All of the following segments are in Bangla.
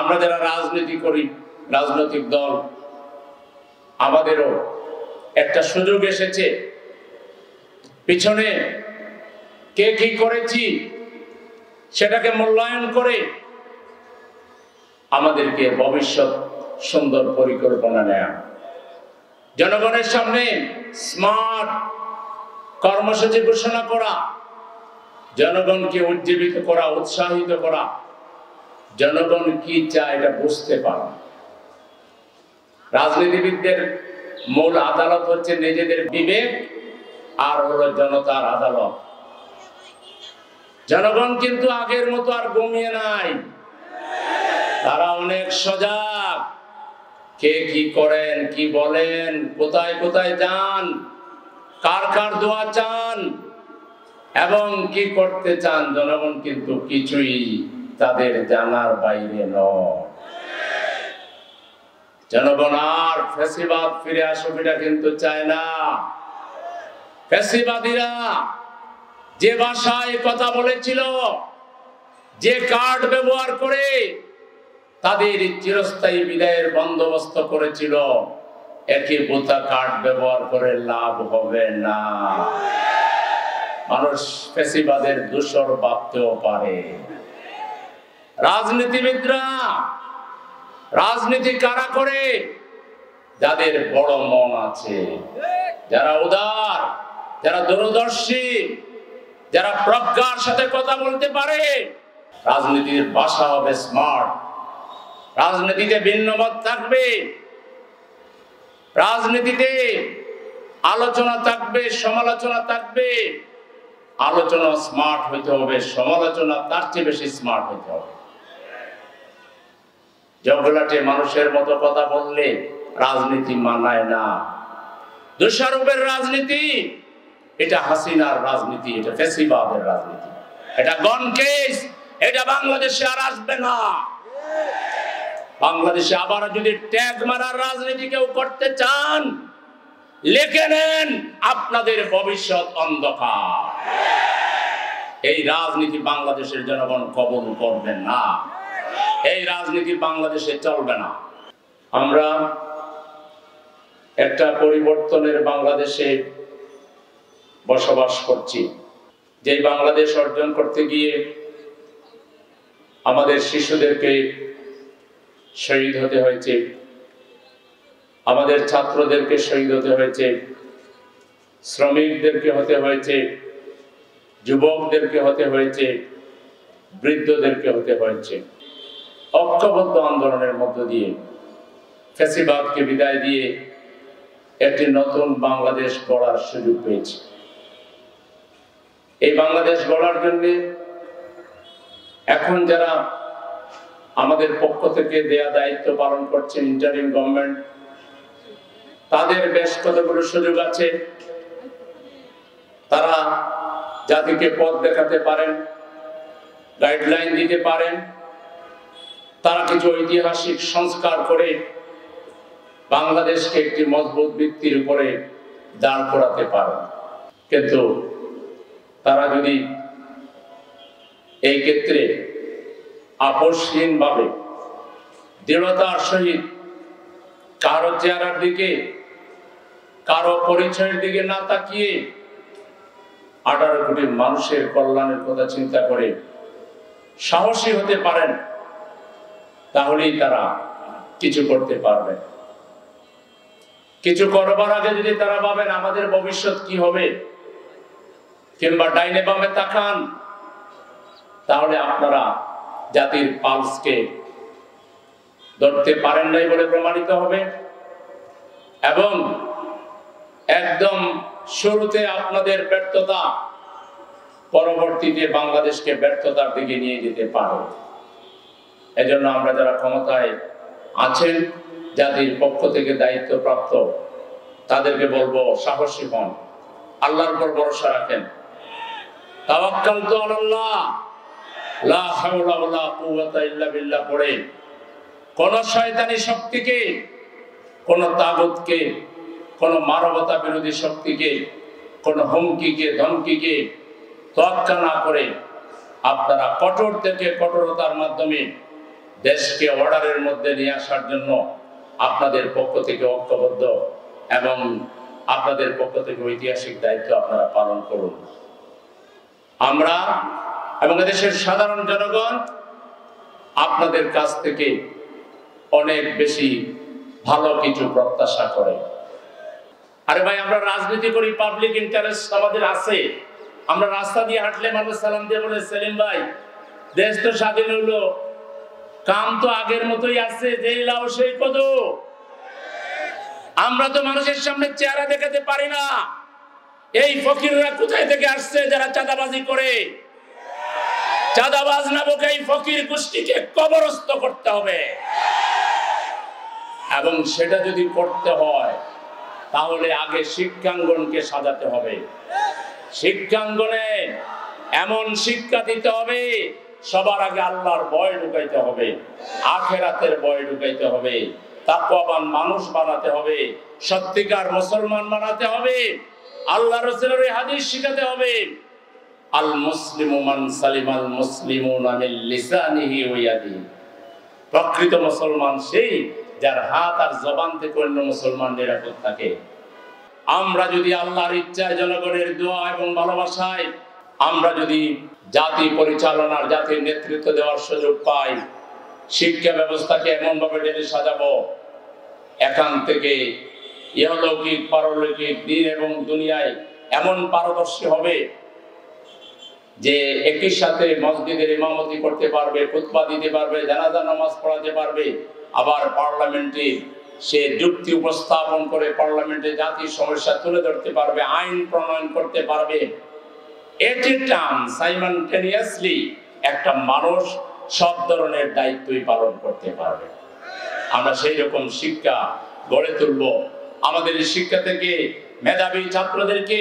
আমরা যারা রাজনীতি করি, রাজনৈতিক দল, আমাদেরও একটা সুযোগ এসেছে পিছনে কে কি করেছি সেটাকে মূল্যায়ন করে আমাদেরকে ভবিষ্যৎ সুন্দর পরিকল্পনা নেয়া, জনগণের সামনে স্মার্ট কর্মসূচি ঘোষণা করা, জনগণকে উজ্জীবিত করা, উৎসাহিত করা, জনগণ কি চায় এটা বুঝতে পারা। রাজনীতিবিদদের মূল আদালত হচ্ছে নিজেদের বিবেক, আর হলো জনতার আদালত। জনগণ কিন্তু আগের মতো আর ঘুমিয়ে নাই, তারা অনেক সজাগ। কে কি করেন, কি বলেন, কোথায় কোথায় যান, কার কার দোয়া চান এবং কি করতে চান, জনগণ কিন্তু কিছুই তাদের জানার বাইরে নয়। জনগণ আর ফ্যাসিবাদ ফিরে আসুক এটা কিন্তু চায় না। ফ্যাসিবাদীরা যে ভাষায় কথা বলেছিল, যে কার্ড ব্যবহার করে তাদের চিরস্থায়ী বিদায়ের বন্দোবস্ত করেছিল, একই বোতা কার্ড ব্যবহার করে লাভ হবে না। মানুষ ফ্যাসিবাদের দূষর ভাবতেও পারে। রাজনীতিবিদরা রাজনীতি কারা করে? যাদের বড় মন আছে, যারা উদার, যারা দূরদর্শী, যারা প্রজ্ঞার সাথে কথা বলতে পারে। রাজনীতির ভাষা হবে স্মার্ট, রাজনীতিতে ভিন্নমত থাকবে, রাজনীতিতে আলোচনা থাকবে, সমালোচনা থাকবে। আলোচনা স্মার্ট হইতে হবে, সমালোচনা তার চেয়ে বেশি স্মার্ট হইতে হবে। জগলাটে মানুষের মতো কথা বললে রাজনীতি মানায় না। দোষারোপের রাজনীতি, এটা হাসিনার রাজনীতি, এটা ফ্যাসিবাদের রাজনীতি, এটা গন কেস, এটা বাংলাদেশে আর আসবে না। বাংলাদেশে আবার যদি ট্যাগ মারার রাজনীতি কেউ করতে চান, লিখে নেন, আপনাদের ভবিষ্যৎ অন্ধকার। এই রাজনীতি বাংলাদেশের জনগণ কবুল করবেন না, এই রাজনীতি বাংলাদেশে চলবে না। আমরা একটা পরিবর্তনের বাংলাদেশে বসবাস করছি, যে বাংলাদেশ অর্জন করতে গিয়ে আমাদের শিশুদেরকে শহীদ হতে হয়েছে, আমাদের ছাত্রদেরকে শহীদ হতে হয়েছে, শ্রমিকদেরকে হতে হয়েছে, যুবকদেরকে হতে হয়েছে, বৃদ্ধদেরকে হতে হয়েছে। ঐক্যবদ্ধ আন্দোলনের মধ্য দিয়ে ফ্যাসিবাদকে বিদায় দিয়ে একটি নতুন বাংলাদেশ গড়ার সুযোগ পেয়েছে। এই বাংলাদেশ গড়ার জন্য এখন যারা আমাদের পক্ষ থেকে দেয়া দায়িত্ব পালন করছেন, ইন্টারিম গভর্নমেন্ট, তাদের বেশ কতগুলো সুযোগ আছে। তারা জাতিকে পথ দেখাতে পারেন, গাইডলাইন দিতে পারেন, তারা কিছু ঐতিহাসিক সংস্কার করে বাংলাদেশকে একটি মজবুত ভিত্তির উপরে দাঁড় করাতে পারেন। কিন্তু তারা যদি এই ক্ষেত্রে আপোষহীনভাবে দৃঢ়তার সহিত কারো চেহারার দিকে, কারো পরিচয়ের দিকে না তাকিয়ে 18 কোটি মানুষের কল্যাণের কথা চিন্তা করে সাহসী হতে পারেন, তাহলেই তারা কিছু করতে পারবে। কিছু করবার আগে যদি তারা ভাবেন আমাদের ভবিষ্যৎ কি হবে, কিংবা ডাইনে বামে তাকান, তাহলে আপনারা জাতির পালসকে ধরতে পারেন নাই বলে প্রমাণিত হবে। এবং একদম শুরুতে আপনাদের ব্যর্থতা পরবর্তীতে বাংলাদেশকে ব্যর্থতার দিকে নিয়ে যেতে পারে। এজন্য আমরা যারা ক্ষমতায় আছেন, জাতির পক্ষ থেকে দায়িত্বপ্রাপ্ত, তাদেরকে বলবো সাহসী হন, আল্লাহর উপর ভরসা রাখেন। তাওয়াক্কালতু আলাল্লাহ, লা হাওলা ওয়ালা কুওয়াতা ইল্লা বিল্লাহ পড়ে কোন শয়তানি শক্তিকে, কোন তাগুতকে, কোন মানবতা বিরোধী শক্তিকে, কোন হুমকিকে, ধমকিকে তোয়াক্কা না করে আপনারা কঠোর থেকে কঠোরতার মাধ্যমে দেশকে অর্ডারের মধ্যে নিয়ে আসার জন্য আপনাদের পক্ষ থেকে ঐক্যবদ্ধ এবং আপনাদের পক্ষ থেকে ঐতিহাসিক দায়িত্ব আপনারা পালন করুন। আমরা এবং দেশের সাধারণ জনগণ আপনাদের কাছ থেকে অনেক বেশি ভালো কিছু প্রত্যাশা করে। আরে ভাই, আমরা রাজনীতি করি, পাবলিক ইন্টারেস্ট আমাদের আছে। আমরা রাস্তা দিয়ে হাঁটলে মানুষ সালাম দিয়ে বলে, সেলিম ভাই দেশ তো স্বাধীন হইলো, কাম তো আগের মতোই আছে, যেই লাও সেই কদু। আমরা তো মানুষের সামনে চেহারা দেখাতে পারি না। এই ফকিররা কোথায় থেকে আসছে যারা চাঁদাবাজি করে? চাঁদাবাজ নামক এই ফকির গোষ্ঠীকে কবরস্থ করতে হবে, এবং সেটা যদি করতে হয় তাহলে আগে শিক্ষাঙ্গনকে সাজাতে হবে। শিক্ষাঙ্গনে এমন শিক্ষা দিতে হবে, সবার আগে আল্লাহর ভয় ঢুকাইতে হবে, আখিরাতের ভয় ঢুকাইতে হবে, তাকওয়াবান মানুষ বানাতে হবে, সত্যিকার মুসলমান বানাতে হবে, আল্লাহ রাসূলের হাদিস শিখাতে হবে। আল মুসলিমু মান সালিমাল মুসলিমুনা মিন লিসানিহি ওয়া ইয়াদিহি। প্রকৃত মুসলমান সেই যার হাত আর জবান থেকে অন্য মুসলমান নিরাপদ থাকে। আমরা যদি আল্লাহর ইচ্ছায়, জনগণের দোয়া এবং ভালোবাসায় আমরা যদি জাতি পরিচালনার, জাতির নেতৃত্ব দেওয়ার সুযোগ পাই, শিক্ষা ব্যবস্থাকে এমন ভাবে ঢেলে সাজাবো, এখান থেকে ইহলৌকিক পারলৌকিক দিন এবং দুনিয়ায় এমন পারদর্শী হবে যে একই সাথে মসজিদের ইমামতি করতে পারবে, খুতবা দিতে পারবে, জানাজা নামাজ পড়াতে পারবে, আবার পার্লামেন্টে সে যুক্তি উপস্থাপন করে পার্লামেন্টে জাতির সমস্যা তুলে ধরতে পারবে, আইন প্রণয়ন করতে পারবে। এট এ টাইম সাইমালটেনিয়াসলি একটা মানুষ সব ধরনের দায়িত্বই পালন করতে পারবে। আমরা সেই রকম শিক্ষা গড়ে তুলব। আমাদের এই শিক্ষা থেকে মেধাবী ছাত্রদেরকে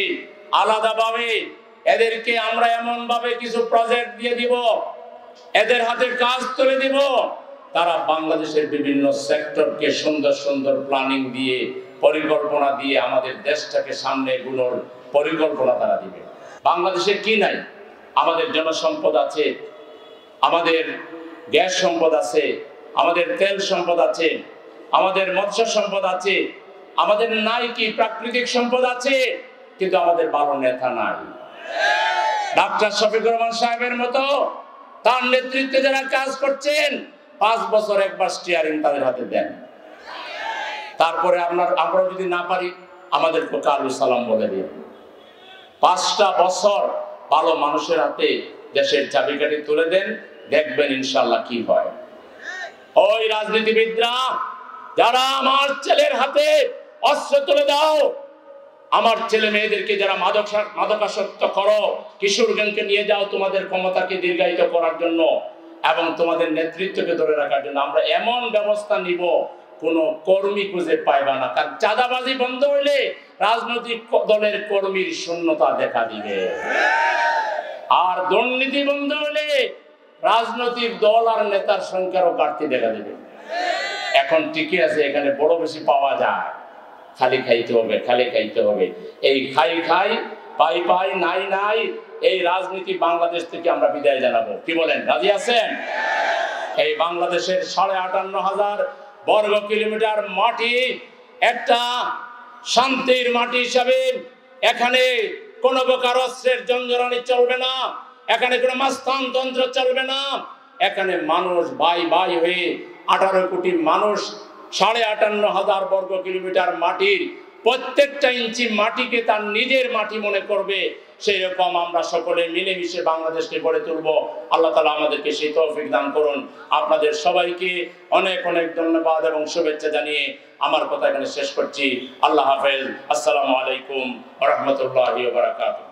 আলাদাভাবে এদেরকে আমরা এমন ভাবে কিছু প্রজেক্ট দিয়ে দিব, এদের হাতে কাজ তুলে দিব, তারা বাংলাদেশের বিভিন্ন সেক্টরকে সুন্দর সুন্দর প্ল্যানিং দিয়ে, পরিকল্পনা দিয়ে আমাদের দেশটাকে সামনে এগুলোর পরিকল্পনা তারা দিবে। বাংলাদেশে কি নাই? আমাদের জনসম্পদ আছে, আমাদের গ্যাস সম্পদ আছে, আমাদের তেল সম্পদ আছে, আমাদের মৎস্য সম্পদ আছে, আমাদের নাই কি প্রাকৃতিক সম্পদ আছে, কিন্তু আমাদের ভালো নেতা নাই। ডাক্তার শফিকুর রহমান সাহেবের মতো তার নেতৃত্বে যারা কাজ করছেন, 5 বছর একবার স্টিয়ারিং তাদের হাতে দেন। তারপরে আমরা যদি না পারি আমাদেরকে কালু সালাম বলে দিন। 5টা বছর ভালো মানুষের হাতে দেশের চাবিকাঠি তুলে দেন, দেখবেন ইনশাআল্লাহ কি হয়। ওই রাজনীতিবিদরা যারা আমার ছেলের হাতে অস্ত্র তুলে দাও, আমার ছেলে মেয়েদেরকে যারা মাদকাসক্ত করো, কিশোরগঞ্জকে নিয়ে যাও তোমাদের ক্ষমতাকে দীর্ঘায়িত করার জন্য এবং তোমাদের নেতৃত্বকে ধরে রাখার জন্য, আমরা এমন ব্যবস্থা নিব কোনো কর্মী খুঁজে পাইবা না। কারণ চাঁদাবাজি বন্ধ হইলে রাজনৈতিক দলের কর্মীর শূন্যতা দেখা দিবে, আর দুর্নীতি বন্ধ হইলে রাজনৈতিক দল আর নেতার সংখ্যারও ঘাটতি দেখা দিবে। এখন ঠিকই আছে, এখানে বড় বেশি পাওয়া যায়, খালি খাইতে হবে, খালি খাইতে হবে। এই খাই খাই, পাই পাই, নাই নাই, এই রাজনীতি বাংলাদেশ থেকে আমরা বিদায় জানাবো। কি বলেন, রাজি আছেন? এই বাংলাদেশের 58,500 বর্গ কিলোমিটার মাটি একটা শান্তির মাটি হিসাবে এখানে কোনো প্রকার অস্ত্রের জঞ্জরানি চলবে না, এখানে কোনো মাস্তানতন্ত্র চলবে না। এখানে মানুষ ভাই ভাই হয়ে 18 কোটি মানুষ 58,500 বর্গ কিলোমিটার মাটির প্রত্যেকটা ইঞ্চি মাটিকে তার নিজের মাটি মনে করবে। সেই রকম আমরা সকলে মিলেমিশে বাংলাদেশকে গড়ে তুলব। আল্লাহ তাআলা আমাদেরকে সেই তৌফিক দান করুন। আপনাদের সবাইকে অনেক অনেক ধন্যবাদ এবং শুভেচ্ছা জানিয়ে আমার কথা এখানে শেষ করছি। আল্লাহ হাফেজ। আসসালামু আলাইকুম ওয়া রাহমাতুল্লাহি ওয়া বারাকাতুহু।